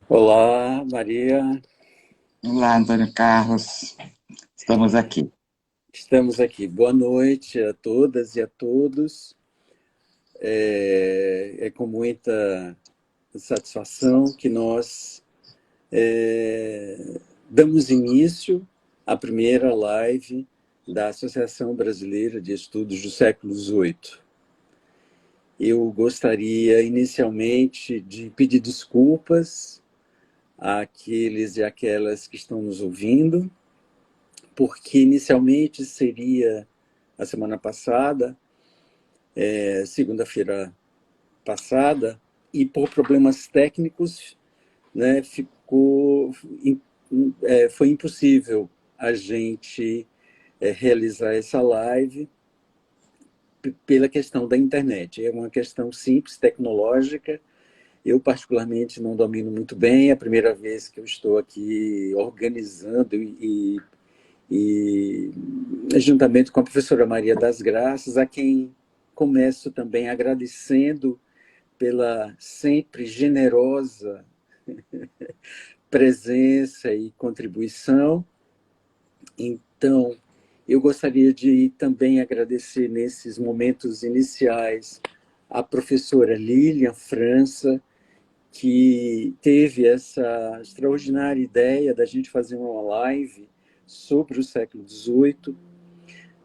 Olá, Maria. Olá, Antônio Carlos. Estamos aqui. Estamos aqui. Boa noite a todas e a todos. É com muita satisfação que nós damos início à primeira live da Associação Brasileira de Estudos do Século XVIII. Eu gostaria inicialmente de pedir desculpas àqueles e aquelas que estão nos ouvindo, porque inicialmente seria a semana passada, segunda-feira passada, e por problemas técnicos, né, foi impossível a gente realizar essa live pela questão da internet. É uma questão simples, tecnológica. Eu, particularmente, não domino muito bem. É a primeira vez que eu estou aqui organizando e juntamente com a professora Maria das Graças, a quem começo também agradecendo pela sempre generosa presença e contribuição. Então, eu gostaria de também agradecer nesses momentos iniciais a professora Lilian França, que teve essa extraordinária ideia da gente fazer uma live sobre o século XVIII.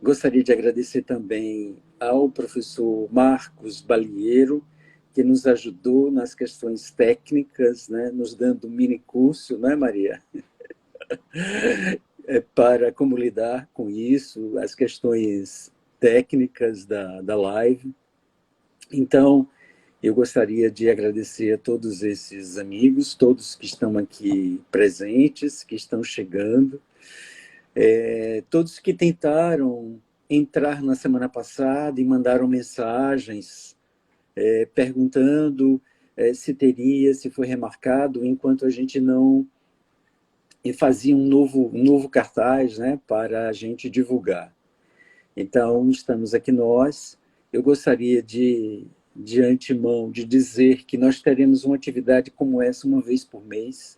Gostaria de agradecer também ao professor Marcos Balieiro, que nos ajudou nas questões técnicas, né, nos dando um mini curso, não é, Maria? Para como lidar com isso, as questões técnicas da live. Então, eu gostaria de agradecer a todos esses amigos, todos que estão aqui presentes, que estão chegando, todos que tentaram entrar na semana passada e mandaram mensagens perguntando se teria, se foi remarcado, enquanto a gente não fazia um novo cartaz, né, para a gente divulgar. Então, estamos aqui nós. Eu gostaria de antemão, de dizer que nós teremos uma atividade como essa uma vez por mês.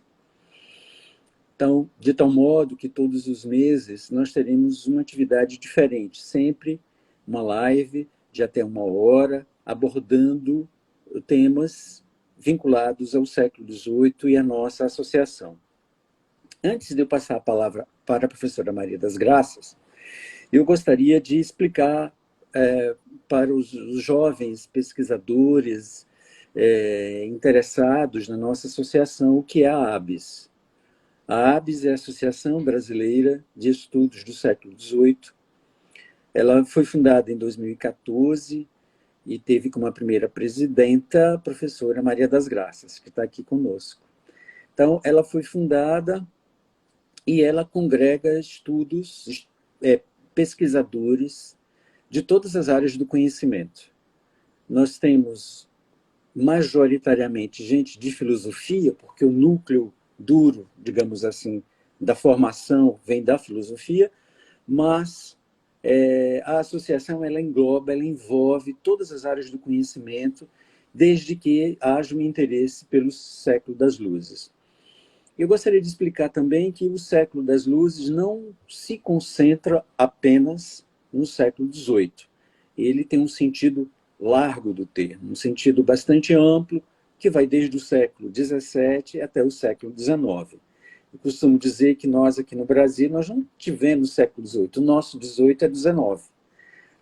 Então, de tal modo que todos os meses nós teremos uma atividade diferente, sempre uma live de até 1 hora, abordando temas vinculados ao século XVIII e à nossa associação. Antes de eu passar a palavra para a professora Maria das Graças, eu gostaria de explicar para os jovens pesquisadores interessados na nossa associação o que é a ABES. A ABES é a Associação Brasileira de Estudos do Século XVIII. Ela foi fundada em 2014 e teve como a primeira presidenta a professora Maria das Graças, que está aqui conosco. Então, ela foi fundada e ela congrega estudos, pesquisadores de todas as áreas do conhecimento. Nós temos majoritariamente gente de filosofia, porque o núcleo duro, digamos assim, da formação vem da filosofia, mas a associação ela engloba, ela envolve todas as áreas do conhecimento, desde que haja um interesse pelo século das luzes. Eu gostaria de explicar também que o século das luzes não se concentra apenas no século XVIII. Ele tem um sentido largo do termo, um sentido bastante amplo, que vai desde o século XVII até o século XIX. Eu costumo dizer que nós aqui no Brasil, nós não tivemos século XVIII, o nosso XVIII é XIX.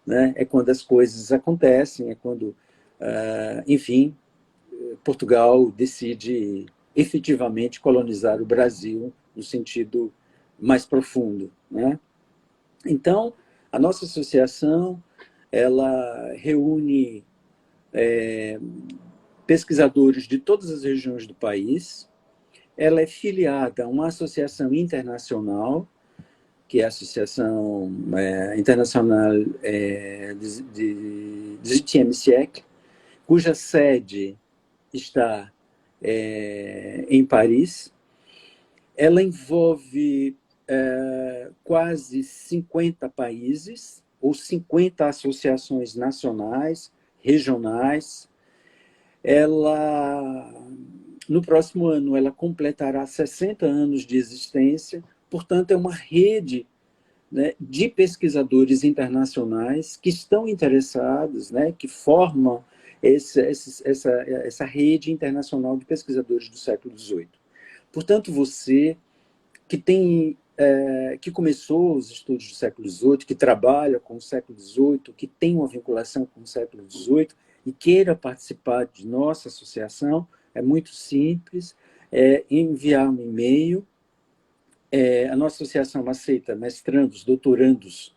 Né? É quando as coisas acontecem, é quando, enfim, Portugal decide efetivamente colonizar o Brasil no sentido mais profundo, né? Então, a nossa associação ela reúne pesquisadores de todas as regiões do país. Ela é filiada a uma associação internacional, que é a Associação Internacional de XVIIIe siècle, cuja sede está em Paris. Ela envolve quase 50 países, ou 50 associações nacionais, regionais. Ela No próximo ano, ela completará 60 anos de existência, portanto, é uma rede, né, de pesquisadores internacionais que estão interessados, né, que formam essa rede internacional de pesquisadores do século XVIII. Portanto, você que que começou os estudos do século XVIII, que trabalha com o século XVIII, que tem uma vinculação com o século XVIII e queira participar de nossa associação, é muito simples, enviar um e-mail. A nossa associação aceita mestrandos, doutorandos,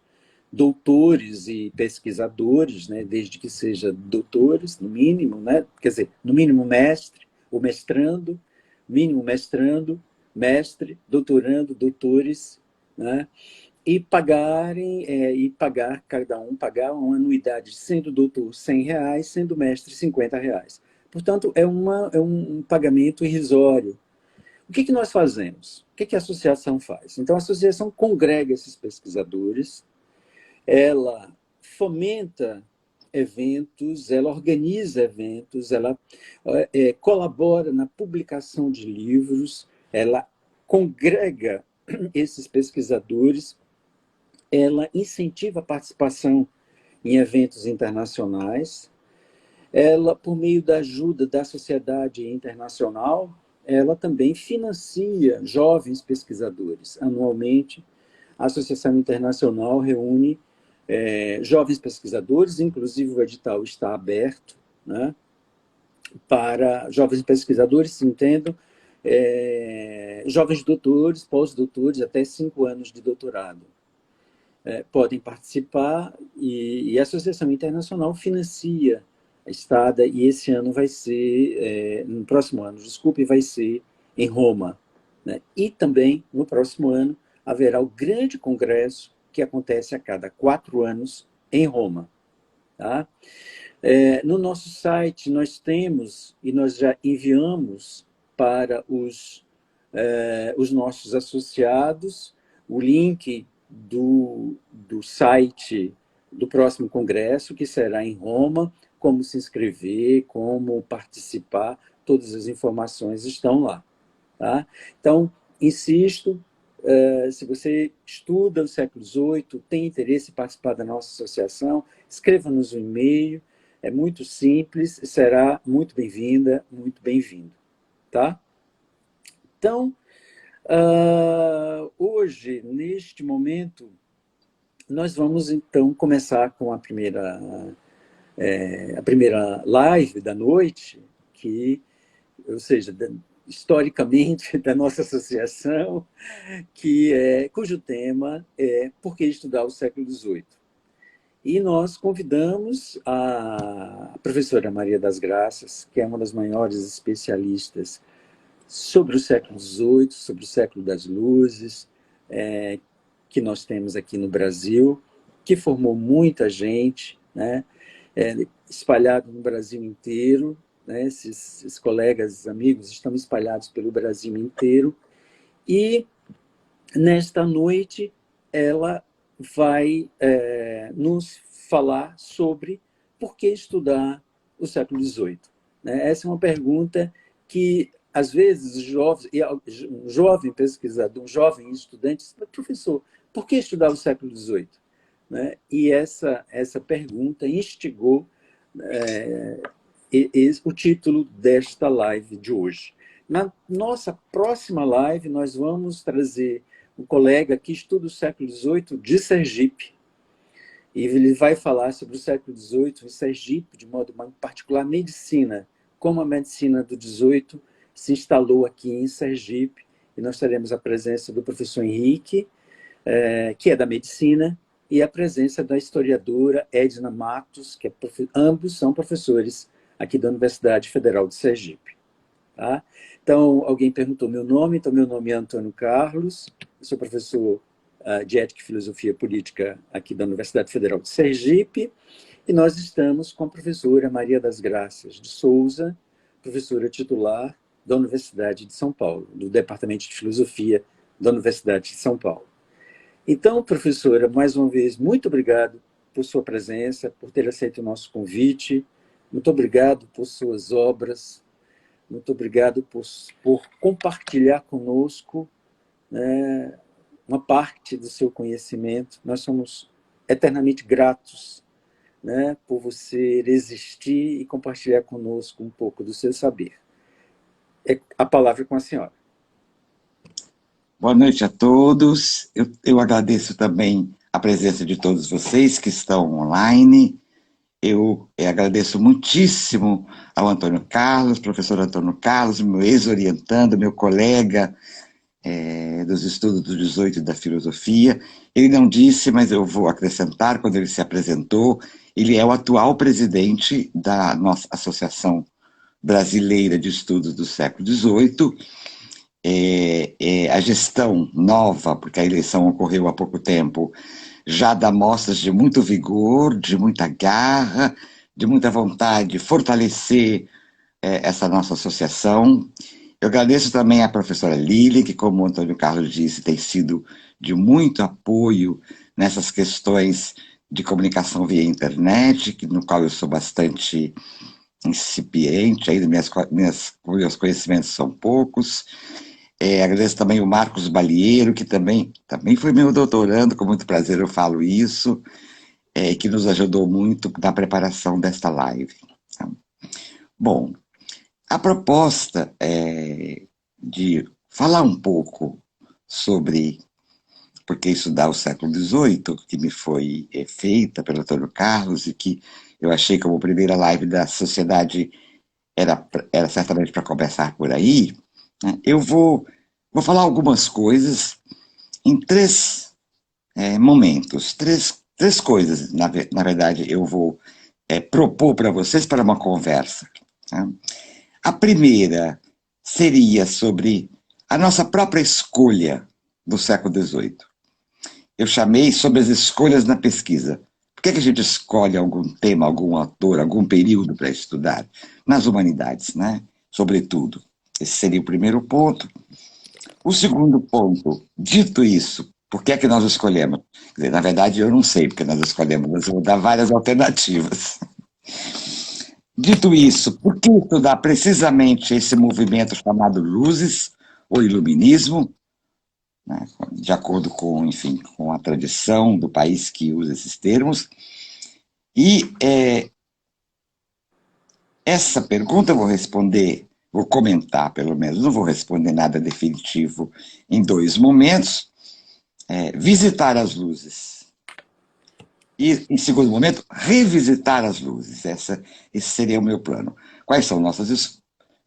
doutores e pesquisadores, né, desde que seja doutores, no mínimo, né, quer dizer, no mínimo mestre, ou mestrando, mínimo mestrando, mestre, doutorando, doutores, né, e pagar, cada um pagar uma anuidade, sendo doutor R$ 100, sendo mestre R$ 50. Portanto, é um pagamento irrisório. O que nós fazemos? O que a associação faz? Então, a associação congrega esses pesquisadores, ela fomenta eventos, ela organiza eventos, ela colabora na publicação de livros, ela congrega esses pesquisadores, ela incentiva a participação em eventos internacionais, ela, por meio da ajuda da sociedade internacional, ela também financia jovens pesquisadores. Anualmente, a Associação Internacional reúne jovens pesquisadores, inclusive o edital está aberto, né, para jovens pesquisadores, se entendam, jovens doutores, pós-doutores, até 5 anos de doutorado. Podem participar e a Associação Internacional financia a estada, e esse ano vai ser, no próximo ano, desculpe, vai ser em Roma, né? E também, no próximo ano, haverá o grande congresso que acontece a cada 4 anos em Roma. Tá? No nosso site, nós temos, e nós já enviamos para os nossos associados, o link do site do próximo congresso, que será em Roma, como se inscrever, como participar, todas as informações estão lá. Tá? Então, insisto, se você estuda o século XVIII, tem interesse em participar da nossa associação, escreva-nos um e-mail, é muito simples, será muito bem-vinda, muito bem-vindo. Tá? Então, hoje, neste momento, nós vamos, então, começar com a primeira live da noite, ou seja, historicamente, da nossa associação, cujo tema é Por que estudar o século XVIII? E nós convidamos a professora Maria das Graças, que é uma das maiores especialistas sobre o século XVIII, sobre o século das luzes, que nós temos aqui no Brasil, que formou muita gente, né, espalhado no Brasil inteiro, né, esses colegas, amigos estão espalhados pelo Brasil inteiro, e nesta noite ela vai nos falar sobre por que estudar o século XVIII. Né? Essa é uma pergunta que, às vezes, um jovem pesquisador, um jovem estudante, diz, professor, por que estudar o século XVIII? Né? E essa pergunta instigou o título desta live de hoje. Na nossa próxima live, nós vamos trazer um colega que estuda o século XVIII de Sergipe, e ele vai falar sobre o século XVIII em Sergipe, de modo particular, medicina, como a medicina do XVIII se instalou aqui em Sergipe, e nós teremos a presença do professor Henrique, que é da medicina, e a presença da historiadora Edna Matos, que ambos são professores aqui da Universidade Federal de Sergipe. Tá? Então, alguém perguntou meu nome, então meu nome é Antônio Carlos, eu sou professor de Ética e Filosofia Política aqui da Universidade Federal de Sergipe, e nós estamos com a professora Maria das Graças de Souza, professora titular da Universidade de São Paulo, do Departamento de Filosofia da Universidade de São Paulo. Então, professora, mais uma vez, muito obrigado por sua presença, por ter aceito o nosso convite, muito obrigado por suas obras, Muito obrigado por compartilhar conosco, né, uma parte do seu conhecimento. Nós somos eternamente gratos, né, por você existir e compartilhar conosco um pouco do seu saber. A palavra é com a senhora. Boa noite a todos. Eu agradeço também a presença de todos vocês que estão online. Eu agradeço muitíssimo ao Antônio Carlos, professor Antônio Carlos, meu ex-orientando, meu colega dos estudos do 18 da filosofia. Ele não disse, mas eu vou acrescentar, quando ele se apresentou, ele é o atual presidente da nossa Associação Brasileira de Estudos do Século XVIII. A gestão nova, porque a eleição ocorreu há pouco tempo, já dá mostras de muito vigor, de muita garra, de muita vontade de fortalecer essa nossa associação. Eu agradeço também à professora Lili, que, como o Antônio Carlos disse, tem sido de muito apoio nessas questões de comunicação via internet, no qual eu sou bastante incipiente, ainda meus conhecimentos são poucos. Agradeço também o Marcos Balieiro, que também foi meu doutorando, com muito prazer eu falo isso, que nos ajudou muito na preparação desta live. Tá? Bom, a proposta é de falar um pouco sobre por que estudar o século XVIII, que me foi feita pelo Antônio Carlos e que eu achei como primeira live da sociedade era certamente para começar por aí. Né? Eu vou falar algumas coisas em três momentos, três coisas, na verdade, eu vou propor para vocês para uma conversa. Tá? A primeira seria sobre a nossa própria escolha do século XVIII. Eu chamei sobre as escolhas na pesquisa. Por que a gente escolhe algum tema, algum autor, algum período para estudar? Nas humanidades, né? Sobretudo. Esse seria o primeiro ponto. O segundo ponto, dito isso, por que é que nós escolhemos? Quer dizer, na verdade, eu não sei porque nós escolhemos, mas eu vou dar várias alternativas. Dito isso, por que estudar precisamente esse movimento chamado Luzes, ou Iluminismo, né, de acordo com, enfim, com a tradição do país que usa esses termos? E essa pergunta eu vou responder, vou comentar pelo menos, não vou responder nada definitivo em dois momentos. Visitar as luzes. E, em segundo momento, revisitar as luzes. Esse seria o meu plano. Quais são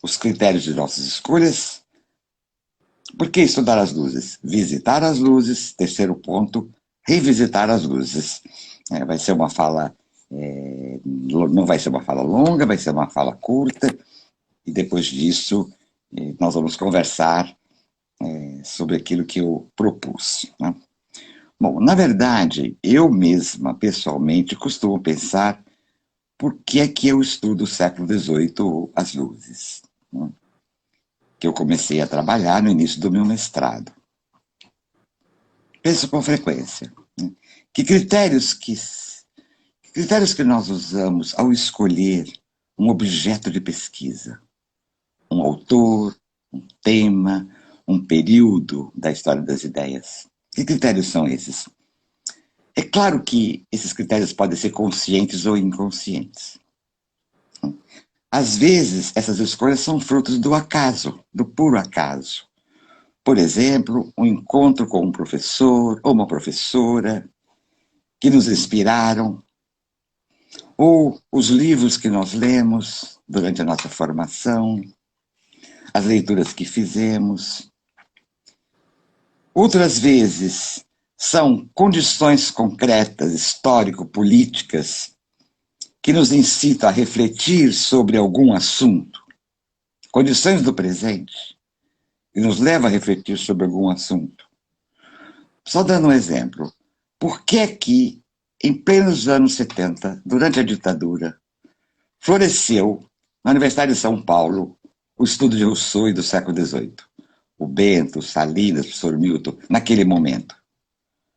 os critérios de nossas escolhas? Por que estudar as luzes? Visitar as luzes. Terceiro ponto, revisitar as luzes. Vai ser uma fala, não vai ser uma fala longa, vai ser uma fala curta, e depois disso nós vamos conversar sobre aquilo que eu propus. Né? Bom, na verdade, eu mesma, pessoalmente, costumo pensar por que é que eu estudo o século XVIII, as luzes, né? Que eu comecei a trabalhar no início do meu mestrado. Penso com frequência. Né? Que critérios que nós usamos ao escolher um objeto de pesquisa? Um autor, um tema, um período da história das ideias? Que critérios são esses? É claro que esses critérios podem ser conscientes ou inconscientes. Às vezes, essas escolhas são frutos do acaso, do puro acaso. Por exemplo, um encontro com um professor ou uma professora que nos inspiraram, ou os livros que nós lemos durante a nossa formação, as leituras que fizemos. Outras vezes, são condições concretas, histórico-políticas, que nos incitam a refletir sobre algum assunto. Condições do presente, que nos levam a refletir sobre algum assunto. Só dando um exemplo. Por que que, em plenos anos 70, durante a ditadura, floresceu, na Universidade de São Paulo, o estudo de Rousseau e do século XVIII? O Bento, o Salinas, o professor Milton, naquele momento.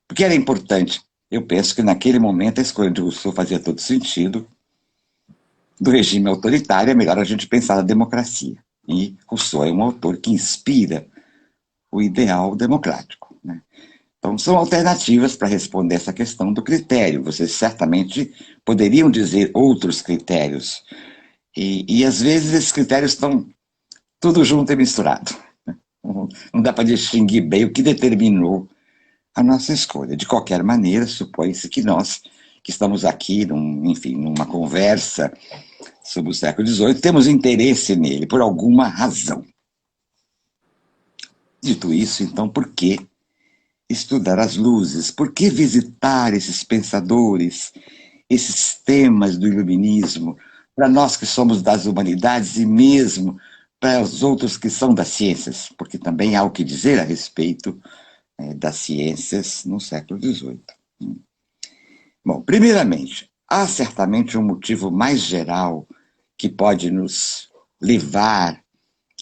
Porque era importante. Eu penso que naquele momento a escolha de Rousseau fazia todo sentido. Do regime autoritário é melhor a gente pensar na democracia. E Rousseau é um autor que inspira o ideal democrático, né? Então, são alternativas para responder essa questão do critério. Vocês certamente poderiam dizer outros critérios. E às vezes, esses critérios estão tudo junto e misturado. Não dá para distinguir bem o que determinou a nossa escolha. De qualquer maneira, supõe-se que nós, que estamos aqui, enfim, numa conversa sobre o século XVIII, temos interesse nele por alguma razão. Dito isso, então, por que estudar as luzes? Por que visitar esses pensadores, esses temas do iluminismo, para nós que somos das humanidades e mesmo para os outros que são das ciências? Porque também há o que dizer a respeito das ciências no século XVIII. Bom, primeiramente, há certamente um motivo mais geral que pode nos levar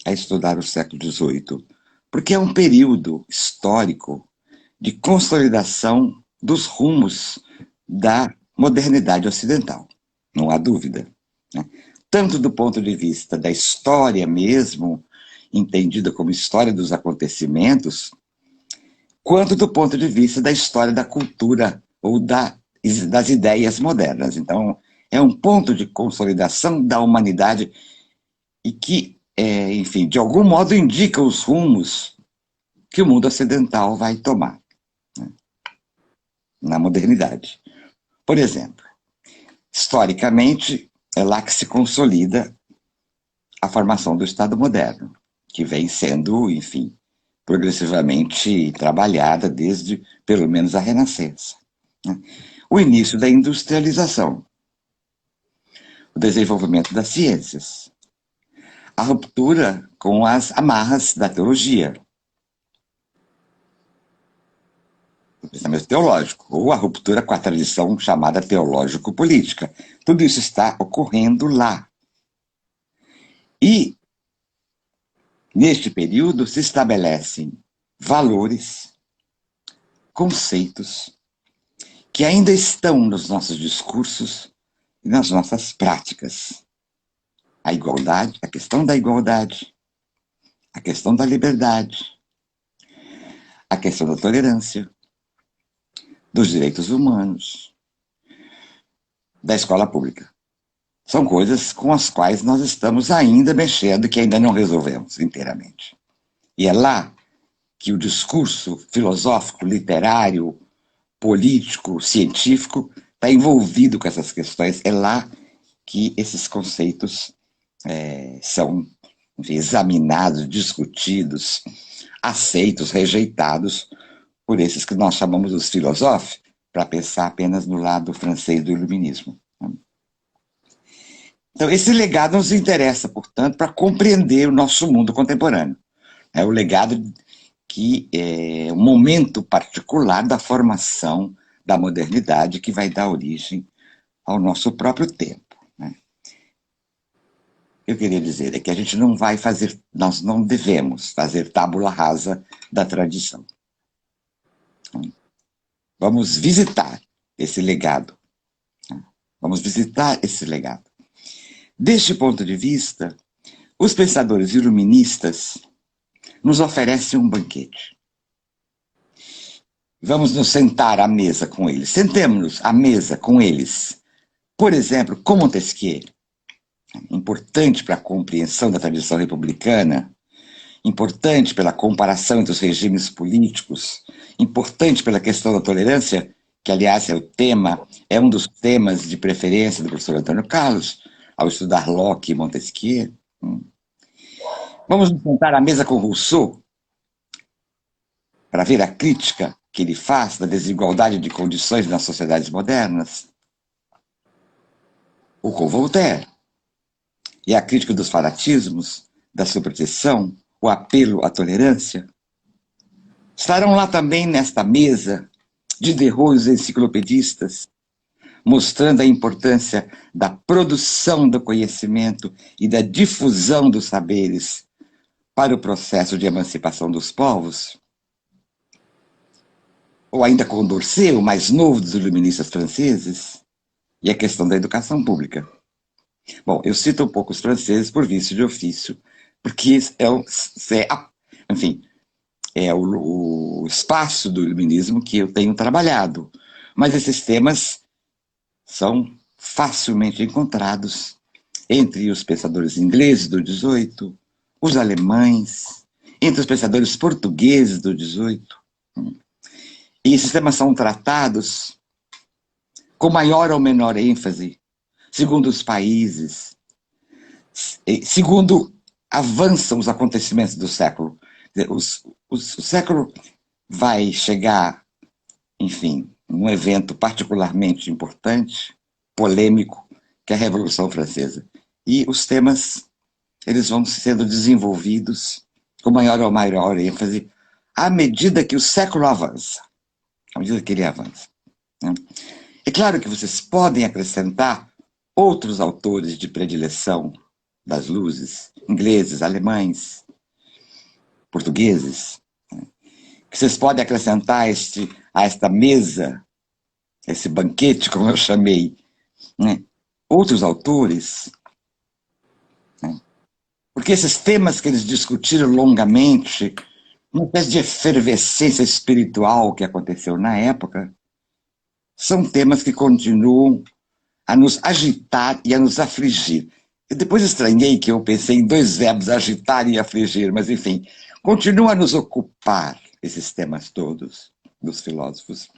a estudar o século XVIII, porque é um período histórico de consolidação dos rumos da modernidade ocidental, não há dúvida, né? Tanto do ponto de vista da história mesmo, entendida como história dos acontecimentos, quanto do ponto de vista da história da cultura ou das ideias modernas. Então, é um ponto de consolidação da humanidade e que, enfim, de algum modo indica os rumos que o mundo ocidental vai tomar, né, na modernidade. Por exemplo, historicamente, é lá que se consolida a formação do Estado moderno, que vem sendo, enfim, progressivamente trabalhada desde, pelo menos, a Renascença, né? O início da industrialização, o desenvolvimento das ciências, a ruptura com as amarras da teologia, do pensamento teológico, ou a ruptura com a tradição chamada teológico-política. Tudo isso está ocorrendo lá. E, neste período, se estabelecem valores, conceitos, que ainda estão nos nossos discursos e nas nossas práticas. A igualdade, a questão da igualdade, a questão da liberdade, a questão da tolerância, dos direitos humanos, da escola pública. São coisas com as quais nós estamos ainda mexendo, que ainda não resolvemos inteiramente. E é lá que o discurso filosófico, literário, político, científico está envolvido com essas questões. É lá que esses conceitos são, enfim, examinados, discutidos, aceitos, rejeitados por esses que nós chamamos os filósofos, para pensar apenas no lado francês do iluminismo. Então, esse legado nos interessa, portanto, para compreender o nosso mundo contemporâneo. É o legado que é um momento particular da formação da modernidade que vai dar origem ao nosso próprio tempo, né? Eu queria dizer é que a gente não vai fazer, nós não devemos fazer tábula rasa da tradição. Vamos visitar esse legado. Vamos visitar esse legado. Deste ponto de vista, os pensadores iluministas nos oferecem um banquete. Vamos nos sentar à mesa com eles. Sentemos-nos à mesa com eles. Por exemplo, com Montesquieu, importante para a compreensão da tradição republicana, importante pela comparação entre os regimes políticos, importante pela questão da tolerância, que, aliás, é um dos temas de preferência do professor Antônio Carlos, ao estudar Locke e Montesquieu. Vamos nos sentar à mesa com Rousseau, para ver a crítica que ele faz da desigualdade de condições nas sociedades modernas, ou com Voltaire, e a crítica dos fanatismos, da superstição, o apelo à tolerância. Estarão lá também nesta mesa Diderot e os enciclopedistas, mostrando a importância da produção do conhecimento e da difusão dos saberes para o processo de emancipação dos povos. Ou ainda Condorcet, o mais novo dos iluministas franceses, e a questão da educação pública. Bom, eu cito um pouco os franceses por vício de ofício, porque enfim, é o espaço do iluminismo que eu tenho trabalhado. Mas esses temas são facilmente encontrados entre os pensadores ingleses do 18, os alemães, entre os pensadores portugueses do 18. E esses temas são tratados com maior ou menor ênfase, segundo os países, segundo avançam os acontecimentos do século. O século vai chegar, enfim, num evento particularmente importante, polêmico, que é a Revolução Francesa. E os temas, eles vão sendo desenvolvidos com maior ou maior ênfase à medida que o século avança, à medida que ele avança. Né? É claro que vocês podem acrescentar outros autores de predileção das luzes, ingleses, alemães, portugueses, né? Que vocês podem acrescentar a esta mesa, esse banquete, como eu chamei, né? Outros autores, né? Porque esses temas que eles discutiram longamente, uma espécie de efervescência espiritual que aconteceu na época, são temas que continuam a nos agitar e a nos afligir. Eu depois estranhei que eu pensei em dois verbos, agitar e afligir, mas enfim, continua a nos ocupar esses temas todos dos filósofos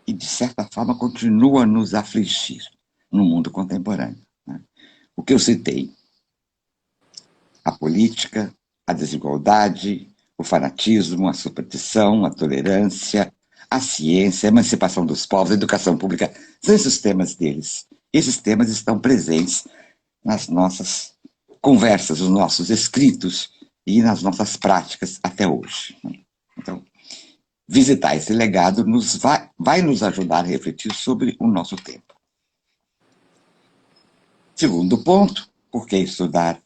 e, de certa forma, continua a nos afligir no mundo contemporâneo. Né? O que eu citei, a política, a desigualdade, o fanatismo, a superstição, a tolerância, a ciência, a emancipação dos povos, a educação pública, são esses temas deles. Esses temas estão presentes nas nossas conversas, nos nossos escritos e nas nossas práticas até hoje. Então, visitar esse legado vai nos ajudar a refletir sobre o nosso tempo. Segundo ponto, por que estudar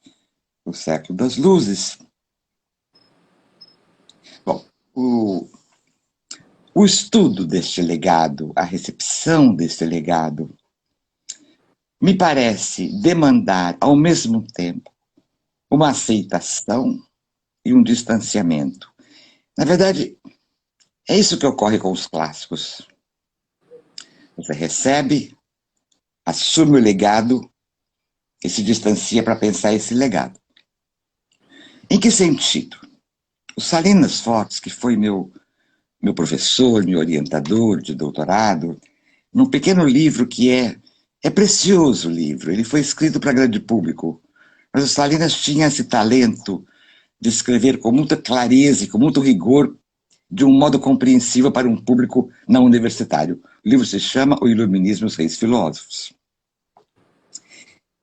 o século das luzes? Bom, o estudo deste legado, a recepção deste legado, me parece demandar, ao mesmo tempo, uma aceitação e um distanciamento. Na verdade, é isso que ocorre com os clássicos. Você recebe, assume o legado e se distancia para pensar esse legado. Em que sentido? O Salinas Fortes, que foi meu professor, meu orientador de doutorado, num pequeno livro que é precioso o livro, ele foi escrito para grande público, mas o Salinas tinha esse talento de escrever com muita clareza e com muito rigor, de um modo compreensível para um público não universitário. O livro se chama O Iluminismo e os Reis Filósofos.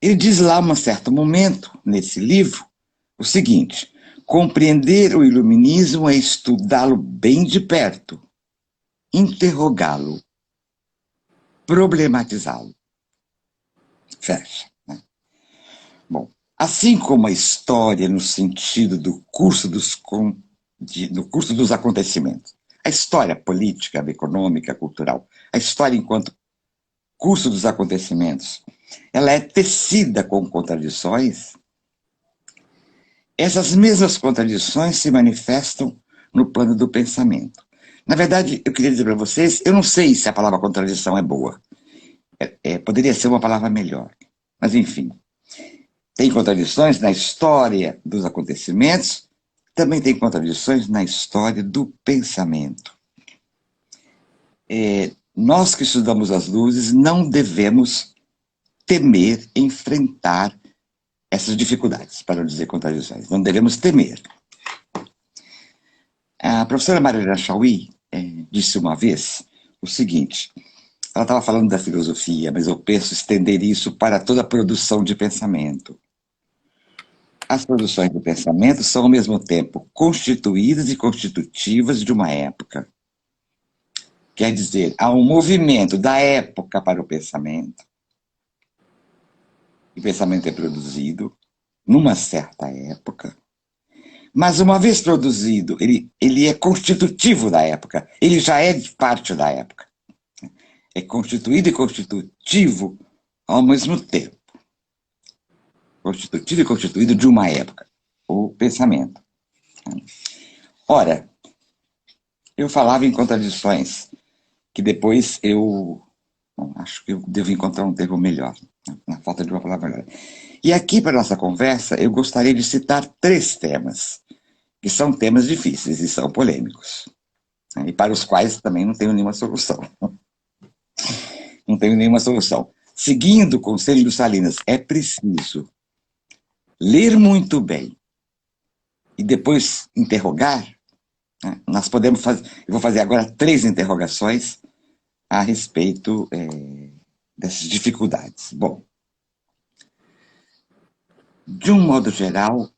Ele diz lá, em um certo momento, nesse livro, o seguinte: compreender o iluminismo é estudá-lo bem de perto, interrogá-lo, problematizá-lo. Fecha. Né? Bom, assim como a história no sentido do curso dos acontecimentos, a história política, econômica, cultural, a história enquanto curso dos acontecimentos, ela é tecida com contradições. Essas mesmas contradições se manifestam no plano do pensamento. Na verdade, eu queria dizer para vocês, eu não sei se a palavra contradição é boa. Poderia ser uma palavra melhor. Mas, enfim, tem contradições na história dos acontecimentos, também tem contradições na história do pensamento. Nós que estudamos as luzes não devemos temer enfrentar essas dificuldades, para não dizer contradições. Não devemos temer. A professora Mariana Chauí disse uma vez o seguinte: ela estava falando da filosofia, mas eu penso estender isso para toda a produção de pensamento. As produções de pensamento são, ao mesmo tempo, constituídas e constitutivas de uma época. Quer dizer, há um movimento da época para o pensamento. O pensamento é produzido numa certa época, mas uma vez produzido, ele é constitutivo da época, ele já é parte da época. É constituído e constitutivo ao mesmo tempo. Constitutivo e constituído de uma época. o pensamento. Ora, eu falava em contradições, que depois acho que eu devo encontrar um termo melhor, na falta de uma palavra melhor. E aqui, para a nossa conversa, eu gostaria de citar 3 temas, que são temas difíceis e são polêmicos, né, e para os quais também não tenho nenhuma solução. Não tenho nenhuma solução. Seguindo o conselho do Salinas, é preciso ler muito bem e depois interrogar, né? Nós podemos fazer, eu vou fazer agora 3 interrogações a respeito dessas dificuldades. Bom, de um modo geral,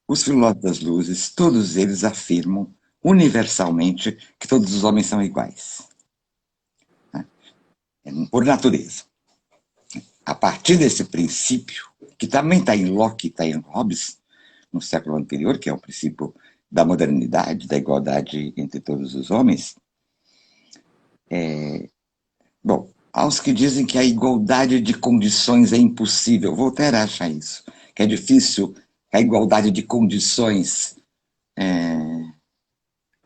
os filósofos das luzes, todos eles afirmam universalmente que todos os homens são iguais, né? Por natureza. A partir desse princípio, que também está em Locke e está em Hobbes, no século anterior, que é o princípio da modernidade, da igualdade entre todos os homens, bom, há os que dizem que a igualdade de condições é impossível. Voltaire acha isso, que é difícil que a igualdade de condições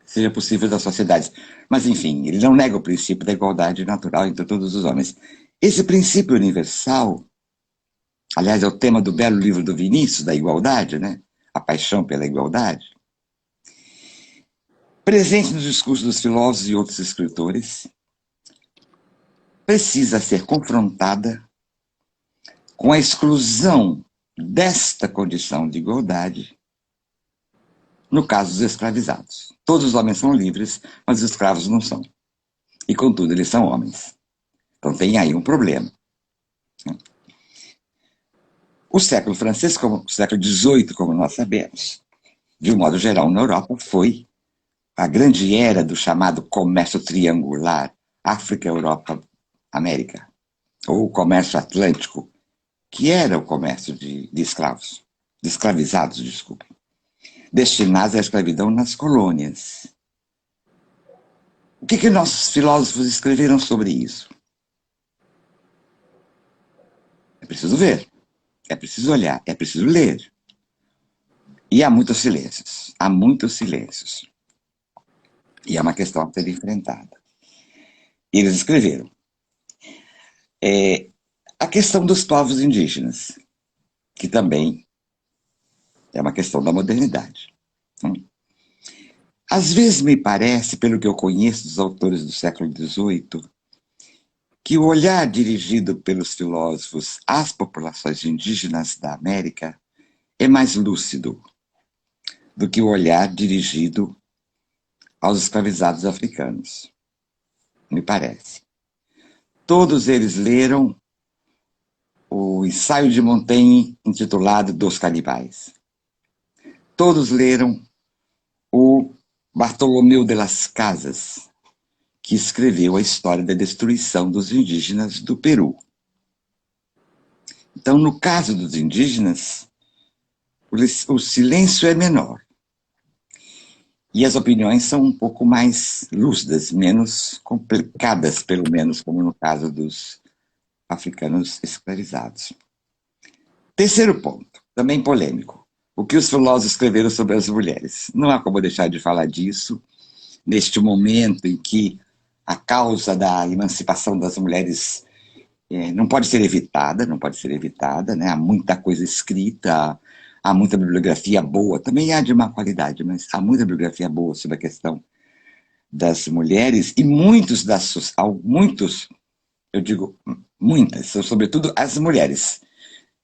seja possível das sociedades. Mas, enfim, ele não nega o princípio da igualdade natural entre todos os homens. Esse princípio universal, aliás, é o tema do belo livro do Vinícius, da igualdade, né? A paixão pela igualdade, presente nos discursos dos filósofos e outros escritores, precisa ser confrontada com a exclusão desta condição de igualdade no caso dos escravizados. Todos os homens são livres, mas os escravos não são. E, contudo, eles são homens. Então tem aí um problema. O século francês, o século XVIII, como nós sabemos, de um modo geral na Europa, foi a grande era do chamado comércio triangular, África, Europa, América, ou o comércio atlântico, que era o comércio de escravos, de escravizados, desculpe, destinados à escravidão nas colônias. O que nossos filósofos escreveram sobre isso? É preciso ver, é preciso olhar, é preciso ler. E há muitos silêncios, há muitos silêncios. E é uma questão a ser enfrentada. Eles escreveram a questão dos povos indígenas, que também é uma questão da modernidade. Às vezes me parece, pelo que eu conheço dos autores do século XVIII, que o olhar dirigido pelos filósofos às populações indígenas da América é mais lúcido do que o olhar dirigido aos escravizados africanos. Me parece. Todos eles leram o ensaio de Montaigne intitulado Dos Canibais. Todos leram o Bartolomeu de las Casas, que escreveu a história da destruição dos indígenas do Peru. Então, no caso dos indígenas, o silêncio é menor. E as opiniões são um pouco mais lúcidas, menos complicadas, pelo menos, como no caso dos africanos escravizados. Terceiro ponto, também polêmico. O que os filósofos escreveram sobre as mulheres? Não há como deixar de falar disso, neste momento em que a causa da emancipação das mulheres não pode ser evitada, né? Há muita coisa escrita, há muita bibliografia boa, também há de má qualidade, mas há muita bibliografia boa sobre a questão das mulheres, e muitas, eu digo muitas, são sobretudo as mulheres,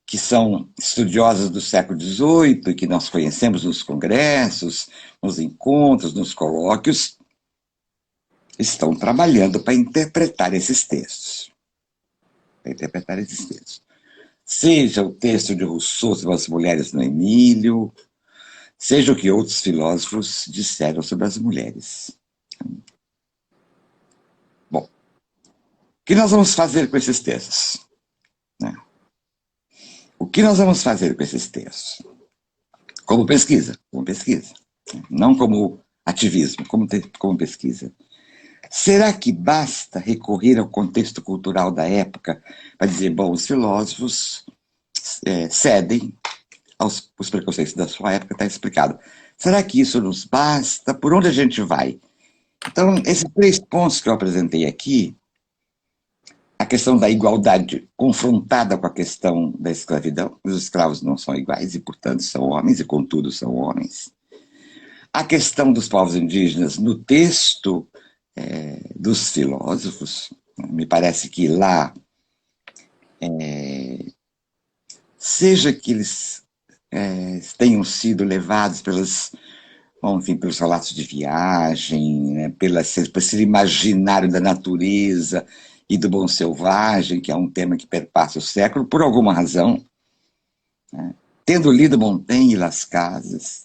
que são estudiosas do século XVIII, e que nós conhecemos nos congressos, nos encontros, nos colóquios, estão trabalhando para interpretar esses textos. Seja o texto de Rousseau sobre as mulheres no Emílio, seja o que outros filósofos disseram sobre as mulheres. Bom, o que nós vamos fazer com esses textos? O que nós vamos fazer com esses textos? Como pesquisa, não como ativismo, como pesquisa. Será que basta recorrer ao contexto cultural da época para dizer, bom, os filósofos cedem os preconceitos da sua época, está explicado. Será que isso nos basta? Por onde a gente vai? Então, esses 3 pontos que eu apresentei aqui, a questão da igualdade confrontada com a questão da escravidão, os escravos não são iguais e, portanto, são homens, e contudo são homens. A questão dos povos indígenas no texto dos filósofos, me parece que lá, seja que eles tenham sido levados bom, enfim, pelos relatos de viagem, né, por esse imaginário da natureza e do bom selvagem, que é um tema que perpassa o século, por alguma razão, né, tendo lido Montaigne e Las Casas,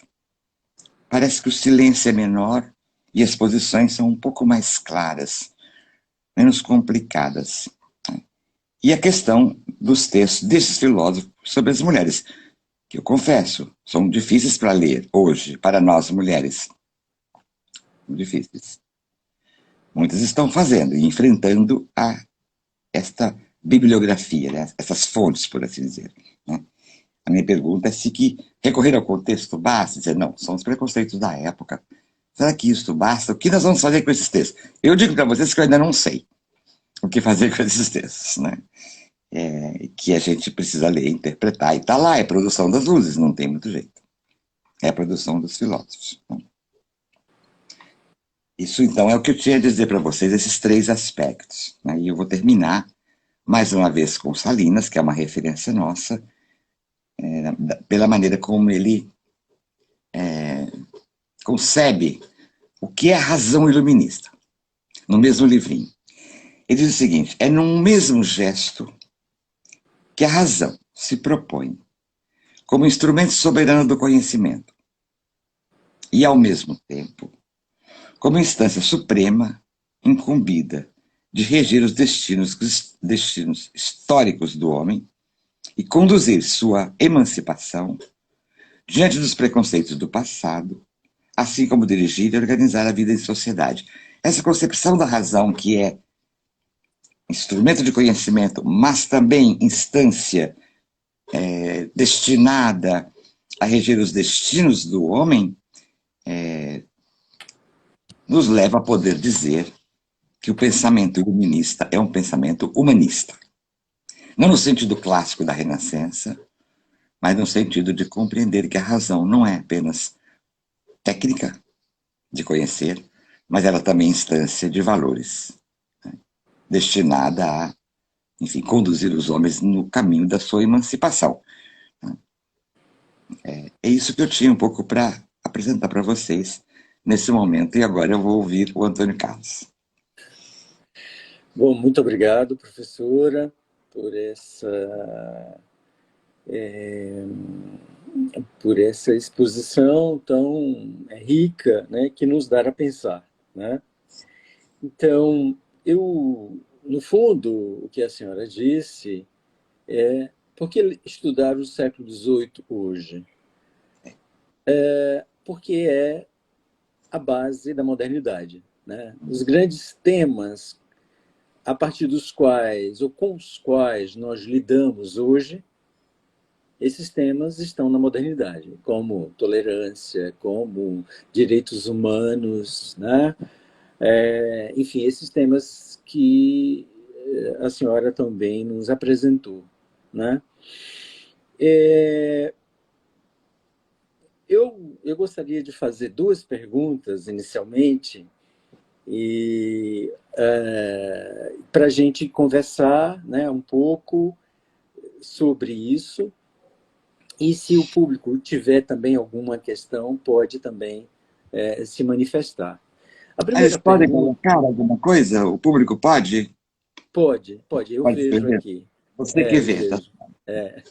parece que o silêncio é menor e as posições são um pouco mais claras, menos complicadas. E a questão dos textos desses filósofos sobre as mulheres, que eu confesso, são difíceis para ler hoje, para nós mulheres. Difíceis. Muitas estão fazendo e enfrentando esta bibliografia, né? Essas fontes, por assim dizer. Né? A minha pergunta é se que recorrer ao contexto basta, dizer, não, são os preconceitos da época. Será que isso basta? O que nós vamos fazer com esses textos? Eu digo para vocês que eu ainda não sei o que fazer com esses textos, né? Que a gente precisa ler, interpretar, e está lá, é produção das luzes, não tem muito jeito. É a produção dos filósofos. Né? Isso, então, é o que eu tinha a dizer para vocês, esses 3 aspectos. Né? E eu vou terminar, mais uma vez, com Salinas, que é uma referência nossa, pela maneira como ele concebe o que é a razão iluminista, no mesmo livrinho. Ele diz o seguinte, é num mesmo gesto que a razão se propõe como instrumento soberano do conhecimento e, ao mesmo tempo, como instância suprema incumbida de reger os destinos históricos do homem e conduzir sua emancipação diante dos preconceitos do passado, assim como dirigir e organizar a vida em sociedade. Essa concepção da razão, que é instrumento de conhecimento, mas também instância destinada a reger os destinos do homem, nos leva a poder dizer que o pensamento iluminista é um pensamento humanista. Não no sentido clássico da Renascença, mas no sentido de compreender que a razão não é apenas técnica de conhecer, mas ela também é instância de valores, né? Destinada a, enfim, conduzir os homens no caminho da sua emancipação. É isso que eu tinha um pouco para apresentar para vocês nesse momento, e agora eu vou ouvir o Antônio Carlos. Bom, muito obrigado, professora, por essa exposição tão rica, né, que nos dá a pensar. Né? Então, no fundo, o que a senhora disse é por que estudar o século XVIII hoje? Porque é a base da modernidade. Né? Os grandes temas a partir dos quais, ou com os quais nós lidamos hoje, esses temas estão na modernidade, como tolerância, como direitos humanos, né? Enfim, esses temas que a senhora também nos apresentou. Né? Eu gostaria de fazer 2 perguntas inicialmente, e para a gente conversar, né, um pouco sobre isso, e se o público tiver também alguma questão, pode também se manifestar. A Eles primeira podem pergunta... colocar alguma coisa? O público pode? Pode, eu Pode vejo escrever? aqui. Você que Eu vê, tá? vejo.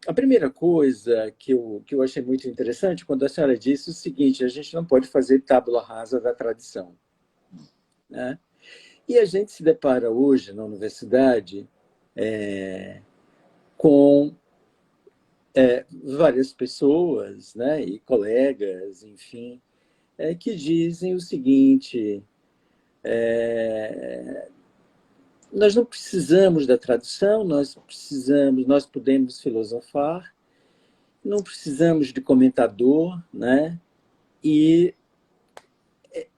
A primeira coisa que eu achei muito interessante, quando a senhora disse o seguinte, a gente não pode fazer tábula rasa da tradição. Né? E a gente se depara hoje na universidade com várias pessoas, né, e colegas, enfim, que dizem o seguinte, nós não precisamos da tradição, nós podemos filosofar, não precisamos de comentador, né? E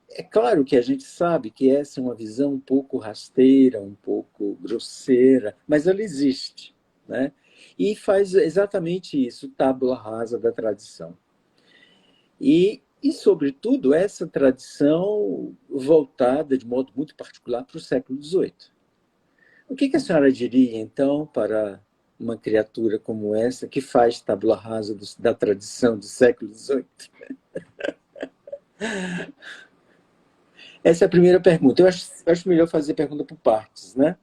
é claro que a gente sabe que essa é uma visão um pouco rasteira, um pouco grosseira, mas ela existe, né? E faz exatamente isso, tábula rasa da tradição. Sobretudo, essa tradição voltada de modo muito particular para o século XVIII. O que a senhora diria, então, para uma criatura como essa, que faz tábula rasa da tradição do século XVIII? Essa é a primeira pergunta. Eu acho melhor fazer a pergunta por partes, né?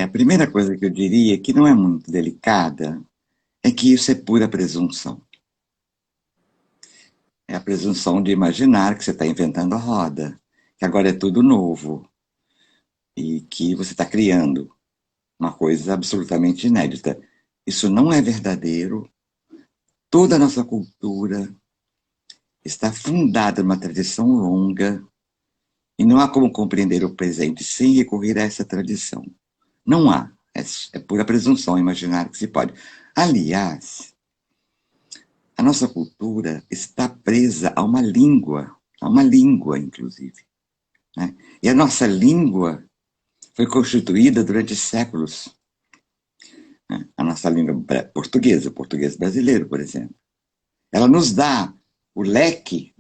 A primeira coisa que eu diria, que não é muito delicada, é que isso é pura presunção. É a presunção de imaginar que você está inventando a roda, que agora é tudo novo e que você está criando uma coisa absolutamente inédita. Isso não é verdadeiro. Toda a nossa cultura está fundada numa tradição longa e não há como compreender o presente sem recorrer a essa tradição. Não há. É pura presunção imaginar que se pode. Aliás, a nossa cultura está presa a uma língua, inclusive. Né? E a nossa língua foi constituída durante séculos. Né? A nossa língua portuguesa, o português brasileiro, por exemplo. Ela nos dá o leque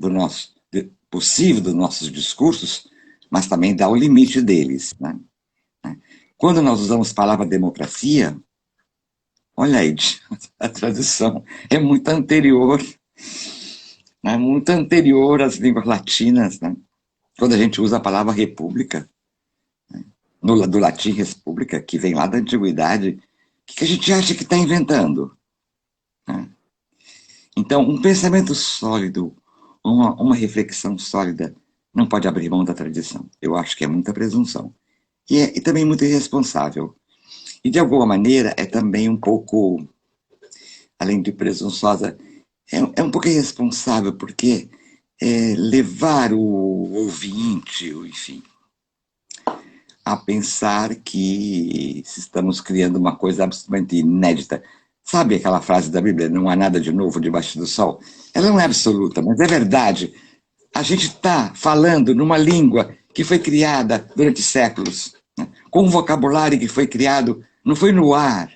possível dos nossos discursos, mas também dá o limite deles. Né? Quando nós usamos a palavra democracia, olha aí, a tradução é muito anterior, né? Muito anterior às línguas latinas. Né? Quando a gente usa a palavra república, né? Do latim república, que vem lá da antiguidade, o que a gente acha que está inventando? Né? Então, um pensamento sólido, uma reflexão sólida, não pode abrir mão da tradição. Eu acho que é muita presunção. E também muito irresponsável. E, de alguma maneira, é também um pouco, além de presunçosa, é um pouco irresponsável, porque levar o ouvinte, enfim, a pensar que estamos criando uma coisa absolutamente inédita. Sabe aquela frase da Bíblia, não há nada de novo debaixo do sol? Ela não é absoluta, mas é verdade. A gente está falando numa língua que foi criada durante séculos, né? Com um vocabulário que foi criado, não foi no ar,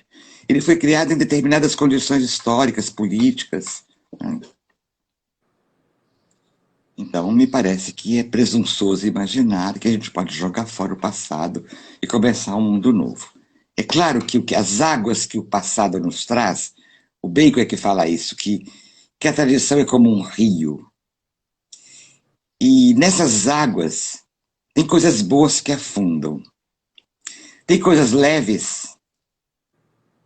ele foi criado em determinadas condições históricas, políticas. Né? Então, me parece que é presunçoso imaginar que a gente pode jogar fora o passado e começar um mundo novo. É claro que as águas que o passado nos traz, o Bacon é que fala isso, que a tradição é como um rio. E nessas águas tem coisas boas que afundam. Tem coisas leves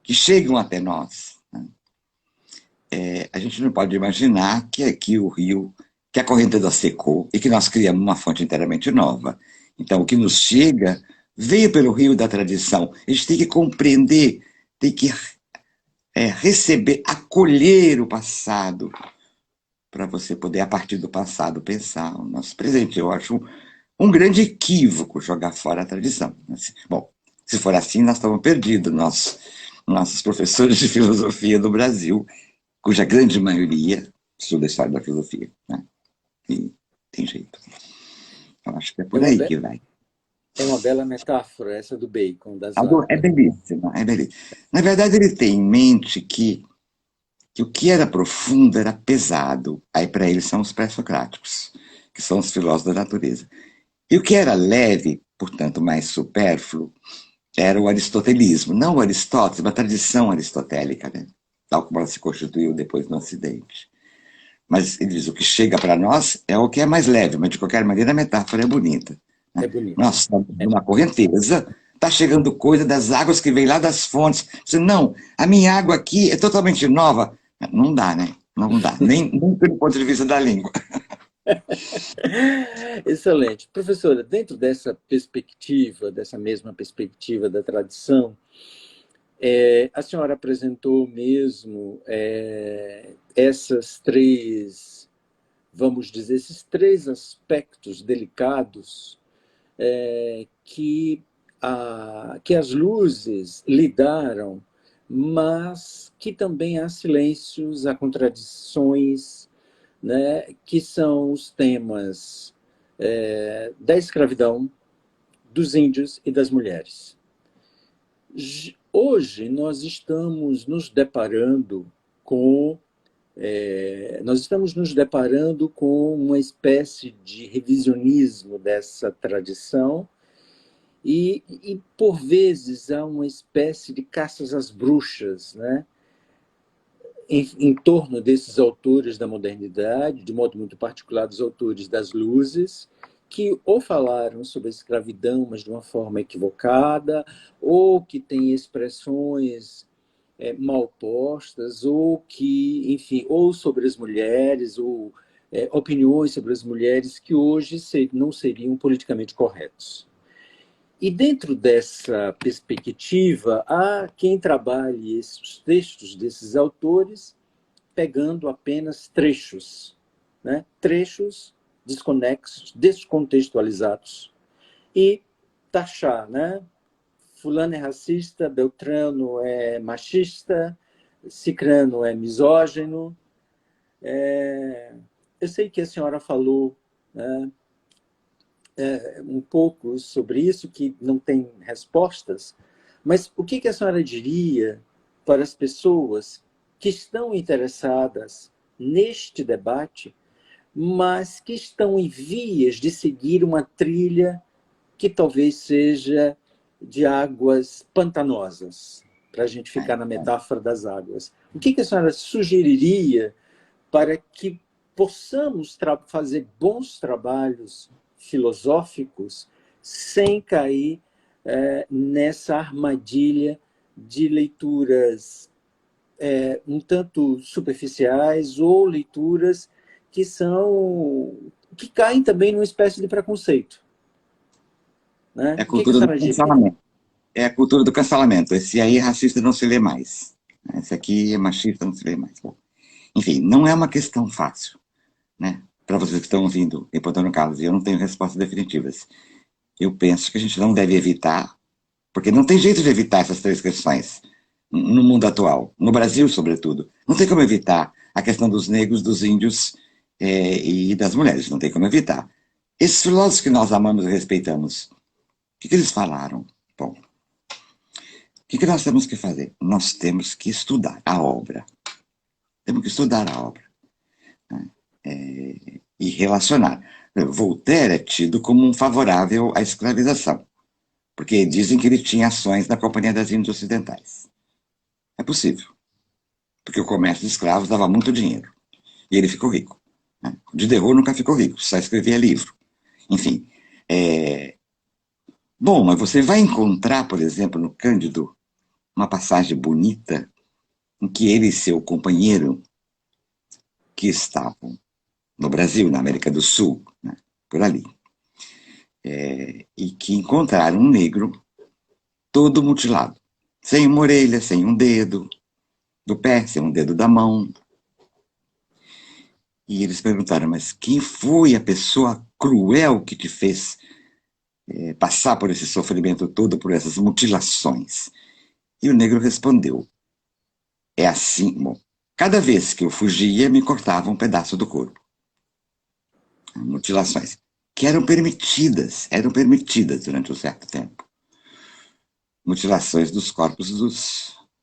que chegam até nós. Né? A gente não pode imaginar que aqui o rio, que a correnteza secou e que nós criamos uma fonte inteiramente nova. Então, o que nos chega veio pelo rio da tradição. A gente tem que compreender, tem que receber, acolher o passado, para você poder, a partir do passado, pensar o nosso presente. Eu acho um grande equívoco jogar fora a tradição. Bom, se for assim, nós estamos perdidos, nossos professores de filosofia do Brasil, cuja grande maioria estuda a história da filosofia. Né? E tem jeito. Eu acho que é É por uma, aí be que vai. é uma bela metáfora essa do Bacon, das É águas. belíssimo, é belíssimo. Na verdade, ele tem em mente que o que era profundo era pesado. Aí, para ele, são os pré-socráticos, que são os filósofos da natureza. E o que era leve, portanto, mais supérfluo, era o aristotelismo. Não o Aristóteles, uma tradição aristotélica, né? Tal como ela se constituiu depois no Ocidente. Mas ele diz, o que chega para nós é o que é mais leve, mas de qualquer maneira a metáfora é bonita. É Né? bonito. Nós estamos numa correnteza, está chegando coisa das águas que vem lá das fontes. Você, não, a minha água aqui é totalmente nova. Não dá, né? Não dá, nem pelo ponto de vista da língua. Excelente. Professora, dentro dessa perspectiva, dessa mesma perspectiva da tradição, a senhora apresentou mesmo essas três, vamos dizer, esses três aspectos delicados que as luzes lidaram, mas que também há silêncios, há contradições, né, que são os temas da escravidão, dos índios e das mulheres. Hoje nós estamos nos deparando com uma espécie de revisionismo dessa tradição e por vezes, há uma espécie de caças às bruxas, né? Em torno desses autores da modernidade, de modo muito particular dos autores das luzes, que ou falaram sobre a escravidão, mas de uma forma equivocada, ou que têm expressões mal postas, ou que, enfim, ou sobre as mulheres, ou opiniões sobre as mulheres que hoje não seriam politicamente corretos. E dentro dessa perspectiva, há quem trabalhe esses textos desses autores pegando apenas trechos, né? Trechos desconexos, descontextualizados, e taxar, né? Fulano é racista, Beltrano é machista, Cicrano é misógino. Eu sei que a senhora falou, né, um pouco sobre isso, que não tem respostas, mas o que a senhora diria para as pessoas que estão interessadas neste debate, mas que estão em vias de seguir uma trilha que talvez seja de águas pantanosas, para a gente ficar na metáfora das águas? O que a senhora sugeriria para que possamos fazer bons trabalhos filosóficos sem cair nessa armadilha de leituras um tanto superficiais ou leituras que caem também numa espécie de preconceito, né? É a O que a cultura do senhora diria? cancelamento. É a cultura do cancelamento. Esse aí é racista, não se lê mais. Esse aqui é machista, não se lê mais. Bom, enfim, não é uma questão fácil, né? Para vocês que estão ouvindo em Antônio Carlos, e eu não tenho respostas definitivas. Eu penso que a gente não deve evitar, porque não tem jeito de evitar essas três questões no mundo atual, no Brasil, sobretudo. Não tem como evitar a questão dos negros, dos índios e das mulheres, não tem como evitar. Esses filósofos que nós amamos e respeitamos, o que eles falaram? Bom, o que nós temos que fazer? Nós temos que estudar a obra. Temos que estudar a obra, né? E relacionar. Voltaire é tido como um favorável à escravização, porque dizem que ele tinha ações na Companhia das Índias Ocidentais. É possível, porque o comércio de escravos dava muito dinheiro, e ele ficou rico, né? O Diderot nunca ficou rico, só escrevia livro. Enfim, bom, mas você vai encontrar, por exemplo, no Cândido, uma passagem bonita em que ele e seu companheiro, que estavam no Brasil, na América do Sul, né, por ali, e que encontraram um negro todo mutilado, sem uma orelha, sem um dedo do pé, sem um dedo da mão. E eles perguntaram, mas quem foi a pessoa cruel que te fez passar por esse sofrimento todo, por essas mutilações? E o negro respondeu, é assim, bom, cada vez que eu fugia, me cortava um pedaço do corpo. Mutilações que eram permitidas durante um certo tempo. Mutilações dos corpos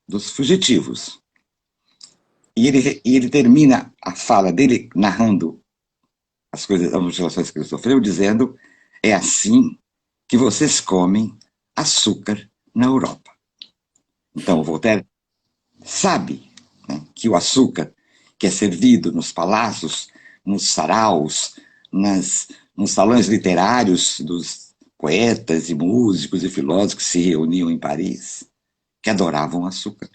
dos fugitivos. E ele termina a fala dele narrando as mutilações que ele sofreu, dizendo, é assim que vocês comem açúcar na Europa. Então, o Voltaire sabe, né, que o açúcar que é servido nos palácios, nos saraus, nos salões literários dos poetas e músicos e filósofos que se reuniam em Paris, que adoravam açúcar.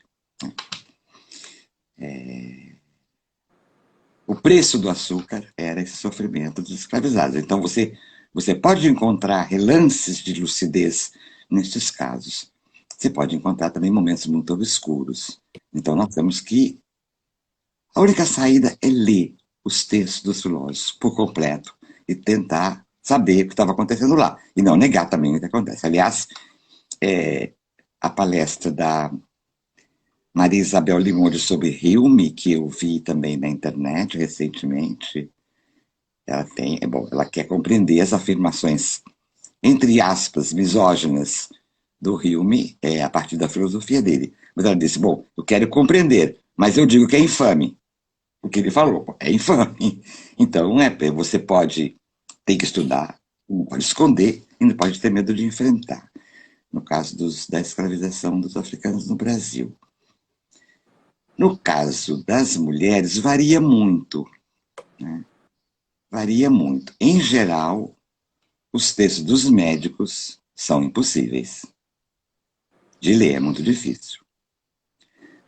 O preço do açúcar era esse sofrimento dos escravizados. Então você pode encontrar relances de lucidez nestes casos. Você pode encontrar também momentos muito obscuros. Então nós temos que... A única saída é ler os textos dos filósofos por completo e tentar saber o que estava acontecendo lá, e não negar também o que acontece. Aliás, a palestra da Maria Isabel Limões sobre Hilme, que eu vi também na internet recentemente, ela quer compreender as afirmações, entre aspas, misóginas do Hilme, a partir da filosofia dele. Mas ela disse, bom, eu quero compreender, mas eu digo que é infame. O que ele falou é infame. Então, você tem que estudar, não pode esconder e não pode ter medo de enfrentar. No caso da escravização dos africanos no Brasil. No caso das mulheres, varia muito, né? Varia muito. Em geral, os textos dos médicos são impossíveis de ler, é muito difícil.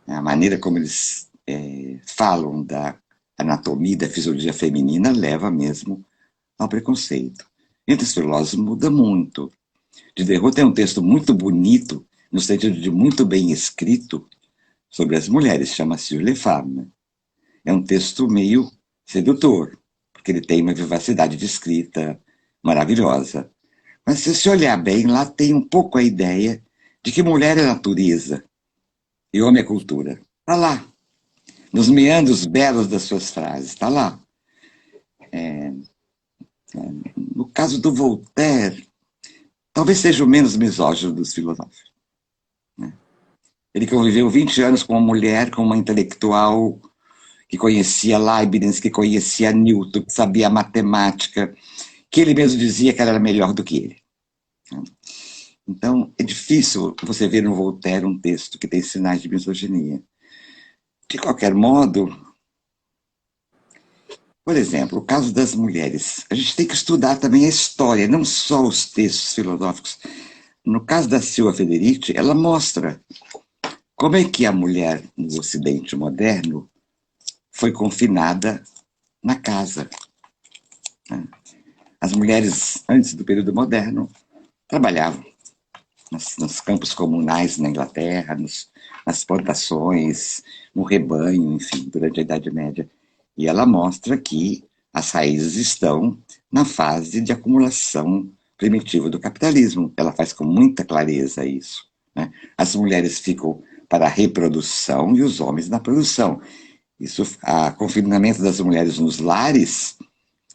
A maneira como eles falam da anatomia, da fisiologia feminina, leva mesmo ao preconceito. Entre os filósofos muda muito. Diderot tem um texto muito bonito, no sentido de muito bem escrito, sobre as mulheres, chama-se Sur les femmes. É um texto meio sedutor, porque ele tem uma vivacidade de escrita maravilhosa. Mas se você olhar bem, lá tem um pouco a ideia de que mulher é natureza e homem é cultura. Está lá, nos meandros belos das suas frases, está lá. No caso do Voltaire, talvez seja o menos misógino dos filósofos. Ele conviveu 20 anos com uma mulher, com uma intelectual que conhecia Leibniz, que conhecia Newton, que sabia matemática, que ele mesmo dizia que ela era melhor do que ele. Então, é difícil você ver no Voltaire um texto que tem sinais de misoginia. De qualquer modo, por exemplo, o caso das mulheres. A gente tem que estudar também a história, não só os textos filosóficos. No caso da Silvia Federici, ela mostra como é que a mulher no Ocidente moderno foi confinada na casa. As mulheres, antes do período moderno, trabalhavam nos campos comunais na Inglaterra, nas plantações, no rebanho, enfim, durante a Idade Média. E ela mostra que as raízes estão na fase de acumulação primitiva do capitalismo. Ela faz com muita clareza isso, né? As mulheres ficam para a reprodução e os homens na produção. O confinamento das mulheres nos lares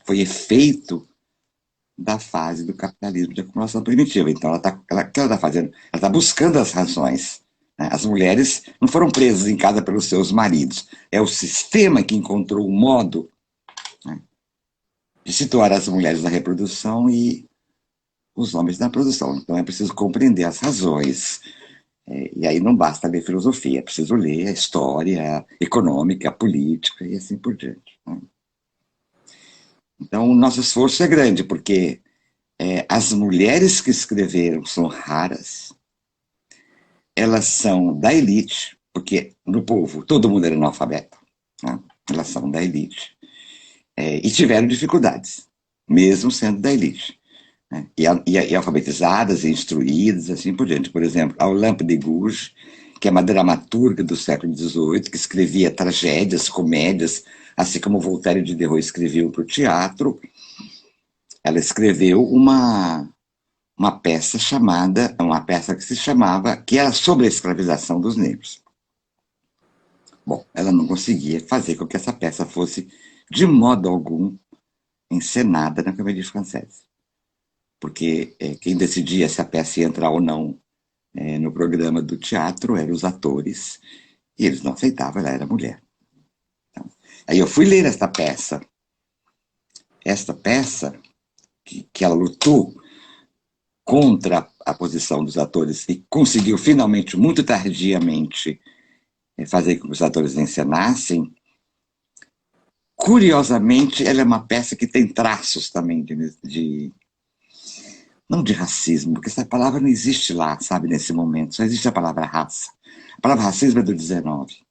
foi efeito da fase do capitalismo de acumulação primitiva. Então, o que ela está fazendo? Ela está buscando as razões. Né? As mulheres não foram presas em casa pelos seus maridos. É o sistema que encontrou um modo, né, de situar as mulheres na reprodução e os homens na produção. Então, é preciso compreender as razões. E aí não basta ler filosofia, é preciso ler a história econômica, a política e assim por diante. Né? Então, o nosso esforço é grande, porque as mulheres que escreveram são raras, elas são da elite, porque no povo todo mundo era analfabeto, né? Elas são da elite, e tiveram dificuldades, mesmo sendo da elite. Né? E alfabetizadas, e instruídas, assim por diante. Por exemplo, a Olympe de Gouges, que é uma dramaturga do século XVIII, que escrevia tragédias, comédias, assim como Voltaire e Diderot escreviam para o teatro. Ela escreveu uma peça que era sobre a escravização dos negros. Bom, ela não conseguia fazer com que essa peça fosse, de modo algum, encenada na Comédie Française. Porque quem decidia se a peça ia entrar ou não no programa do teatro eram os atores, e eles não aceitavam, ela era mulher. Então, aí eu fui ler esta peça. Esta peça, que ela lutou contra a posição dos atores e conseguiu finalmente, muito tardiamente, fazer com que os atores encenassem. Curiosamente, ela é uma peça que tem traços também não de racismo, porque essa palavra não existe lá, sabe, nesse momento, só existe a palavra raça. A palavra racismo é do 19.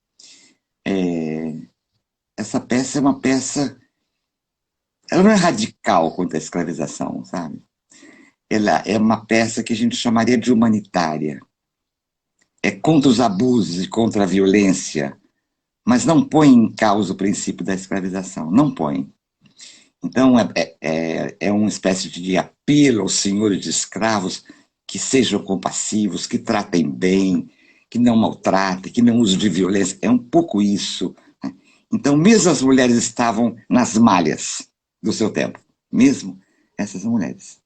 Essa peça é uma peça, ela não é radical contra a escravização, sabe? Ela é uma peça que a gente chamaria de humanitária. É contra os abusos e contra a violência, mas não põe em causa o princípio da escravização, não põe. Então, é uma espécie de apelo aos senhores de escravos que sejam compassivos, que tratem bem, que não maltratem, que não usem de violência. É um pouco isso, né? Então, mesmo as mulheres estavam nas malhas do seu tempo, mesmo essas mulheres.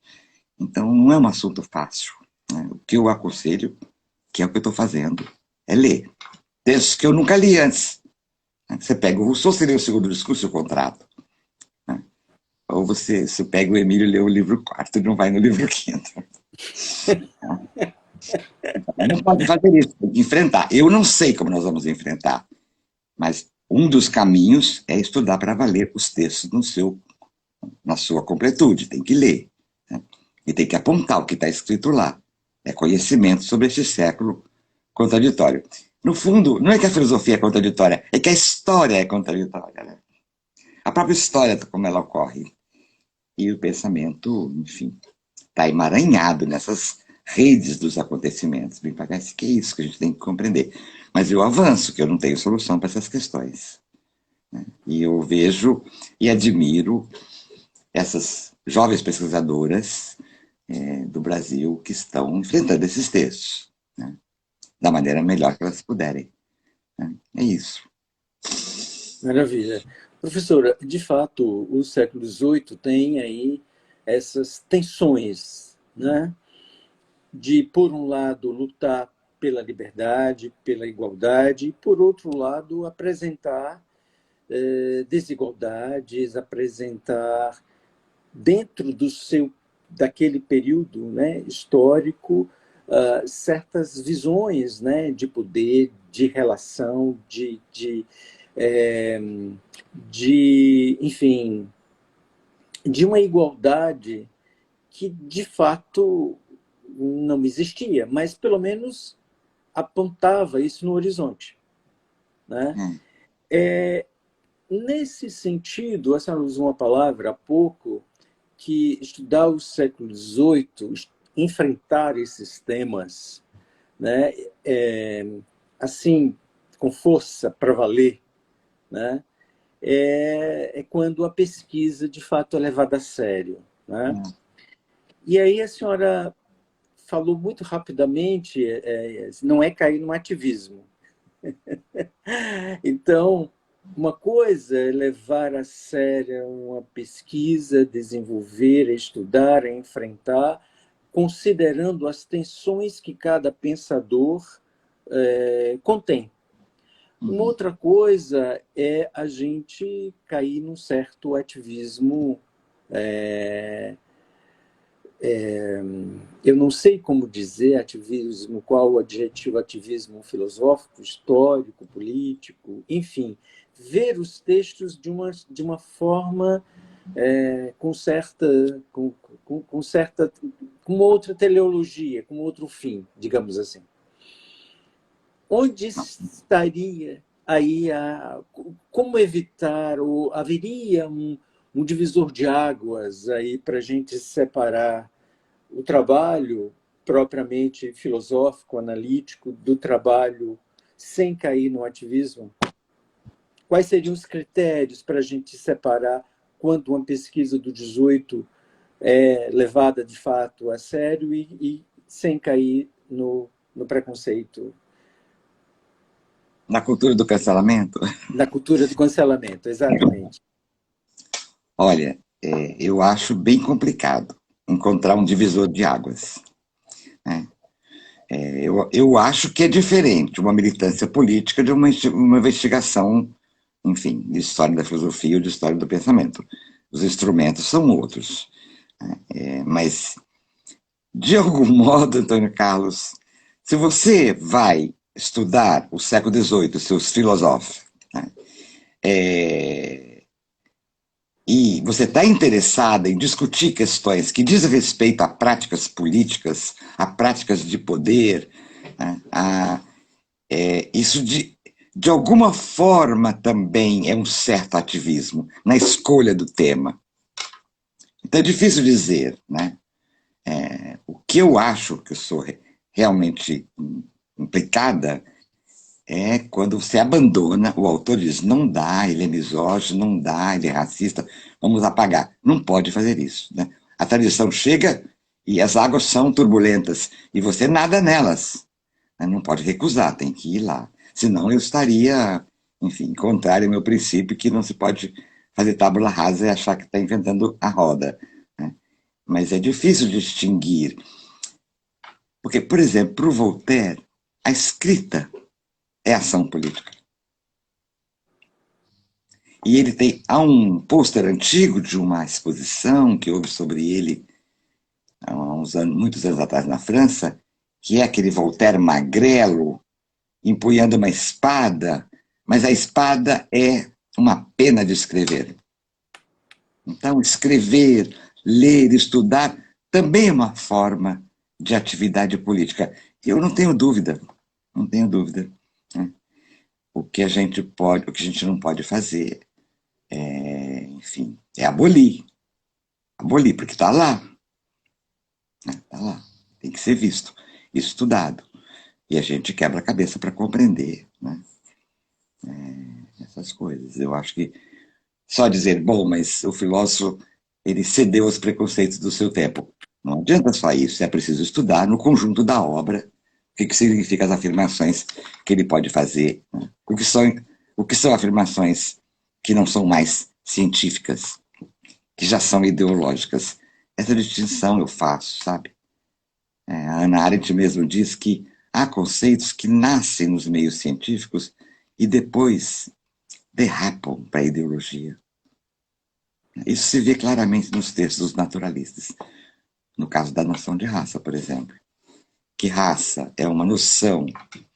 Então, não é um assunto fácil, né? O que eu aconselho, que é o que eu estou fazendo, é ler textos que eu nunca li antes. Você pega o Rousseau, você lê o segundo discurso e o contrato. Né? Ou você pega o Emílio e lê o livro quarto e não vai no livro quinto. Não pode fazer isso, tem que enfrentar. Eu não sei como nós vamos enfrentar, mas um dos caminhos é estudar para valer os textos na sua completude. Tem que ler, né? E tem que apontar o que está escrito lá. É conhecimento sobre este século contraditório. No fundo, não é que a filosofia é contraditória, é que a história é contraditória. Né? A própria história, como ela ocorre. E o pensamento, enfim, está emaranhado nessas redes dos acontecimentos. Me parece que é isso que a gente tem que compreender. Mas eu avanço, que eu não tenho solução para essas questões. Né? E eu vejo e admiro essas jovens pesquisadoras do Brasil que estão enfrentando esses textos, né? Da maneira melhor que elas puderem. Né? É isso. Maravilha. Professora, de fato, o século XVIII tem aí essas tensões, né? De, por um lado, lutar pela liberdade, pela igualdade, e, por outro lado, apresentar desigualdades, apresentar, dentro daquele período, né, histórico, certas visões, né, de poder, de relação, é, enfim, de uma igualdade que, de fato, não existia, mas, pelo menos, apontava isso no horizonte. Né? Nesse sentido, a senhora usou uma palavra há pouco, que estudar o século XVIII, enfrentar esses temas, né, assim, com força para valer, né, é quando a pesquisa, de fato, é levada a sério. Né? E aí a senhora falou muito rapidamente, não é cair no ativismo. Então, uma coisa é levar a sério uma pesquisa, desenvolver, estudar, enfrentar, considerando as tensões que cada pensador contém. Uma outra coisa é a gente cair num certo ativismo. Eu não sei como dizer ativismo, qual o adjetivo ativismo filosófico, histórico, político, enfim, ver os textos de uma forma com uma outra teleologia, com outro fim, digamos assim. Onde estaria aí como evitar, ou haveria um divisor de águas aí para a gente separar o trabalho propriamente filosófico, analítico, do trabalho sem cair no ativismo? Quais seriam os critérios para a gente separar quando uma pesquisa do 18 é levada de fato a sério e sem cair no preconceito? Na cultura do cancelamento? Na cultura do cancelamento, exatamente. Olha, eu acho bem complicado encontrar um divisor de águas. Né? Eu acho que é diferente uma militância política de uma investigação, enfim, de história da filosofia ou de história do pensamento. Os instrumentos são outros. Né? Mas, de algum modo, Antônio Carlos, se você vai estudar o século XVIII, seus filósofos, né? E você está interessada em discutir questões que dizem respeito a práticas políticas, a práticas de poder, né? Isso de alguma forma também é um certo ativismo na escolha do tema. Então é difícil dizer, né? O que eu acho que eu sou realmente implicada é quando você abandona, o autor diz, não dá, ele é misógino, não dá, ele é racista, vamos apagar. Não pode fazer isso, né? A tradição chega e as águas são turbulentas, e você nada nelas, né? Não pode recusar, tem que ir lá. Senão eu estaria, enfim, contrário ao meu princípio, que não se pode fazer tábula rasa e achar que está inventando a roda, né? Mas é difícil distinguir. Porque, por exemplo, para o Voltaire, a escrita é ação política. E ele tem, há um pôster antigo de uma exposição que houve sobre ele há uns anos, muitos anos atrás na França, que é aquele Voltaire magrelo, empunhando uma espada, mas a espada é uma pena de escrever. Então, escrever, ler, estudar, também é uma forma de atividade política. Eu não tenho dúvida, não tenho dúvida, né? O que a gente pode, o que a gente não pode fazer enfim, é abolir. Abolir, porque está lá. Está lá. Tem que ser visto, estudado. E a gente quebra a cabeça para compreender, né? Essas coisas. Eu acho que só dizer, bom, mas o filósofo ele cedeu aos preconceitos do seu tempo. Não adianta só isso, é preciso estudar no conjunto da obra o que significam as afirmações que ele pode fazer, né? O que são afirmações que não são mais científicas, que já são ideológicas. Essa distinção eu faço, sabe? A Hannah Arendt mesmo diz que há conceitos que nascem nos meios científicos e depois derrapam para a ideologia. Isso se vê claramente nos textos dos naturalistas. No caso da noção de raça, por exemplo. Que raça é uma noção que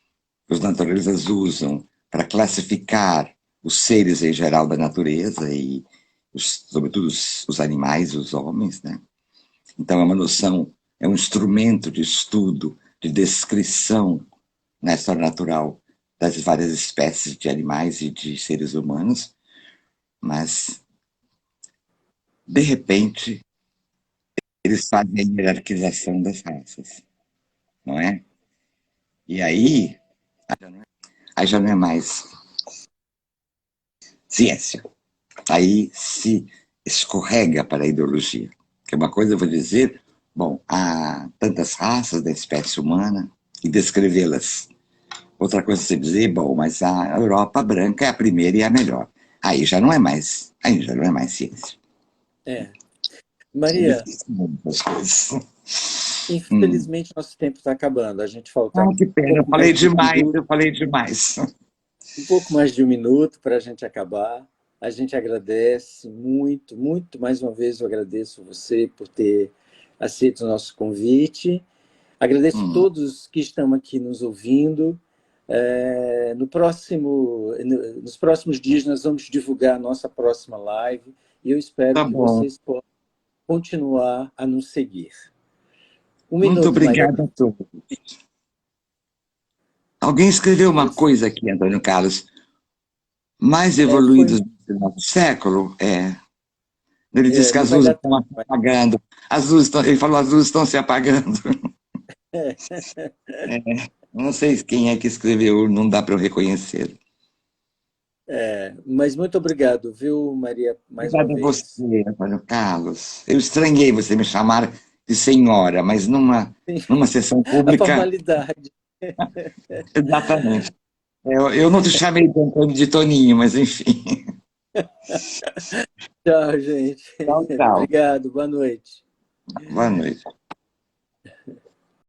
os naturalistas usam para classificar os seres em geral da natureza e, sobretudo, os animais, os homens, né? Então é uma noção, é um instrumento de estudo, de descrição na história natural das várias espécies de animais e de seres humanos, mas, de repente, eles fazem a hierarquização das raças, não é? E aí já não é mais ciência. Aí se escorrega para a ideologia. Que é uma coisa, eu vou dizer, bom, há tantas raças da espécie humana e descrevê-las. Outra coisa é você dizer, bom, mas a Europa branca é a primeira e a melhor. Aí já não é mais ciência. É. É Maria, difícil muitas coisas. infelizmente nosso tempo está acabando. A gente falta Que um pena, pouco mais de um minuto, eu falei demais. um pouco mais de um minuto para a gente acabar. A gente agradece muito, muito, mais uma vez eu agradeço você por ter aceito o nosso convite. Agradeço a todos que estão aqui nos ouvindo. Nos próximos dias nós vamos divulgar a nossa próxima live e eu espero Tá que bom. vocês possam continuar a nos seguir. Um Muito minuto, Maria. obrigado a todos. Alguém escreveu uma Isso. coisa aqui, Antônio Carlos. Mais Foi, evoluídos do nosso século, ele disse que não as vai luzes dar estão tempo. se apagando. Ele falou as luzes estão se apagando. Não sei quem é que escreveu, não dá para eu reconhecer. Mas muito obrigado, viu, Maria, mais uma Obrigado a vez. você, Antônio Carlos. Eu estranhei você me chamar de senhora, mas numa sessão A pública, formalidade. exatamente. Eu não te chamei de Antônio de Toninho, mas enfim. Tchau, gente. Tchau, tchau. Obrigado, boa noite. Boa noite.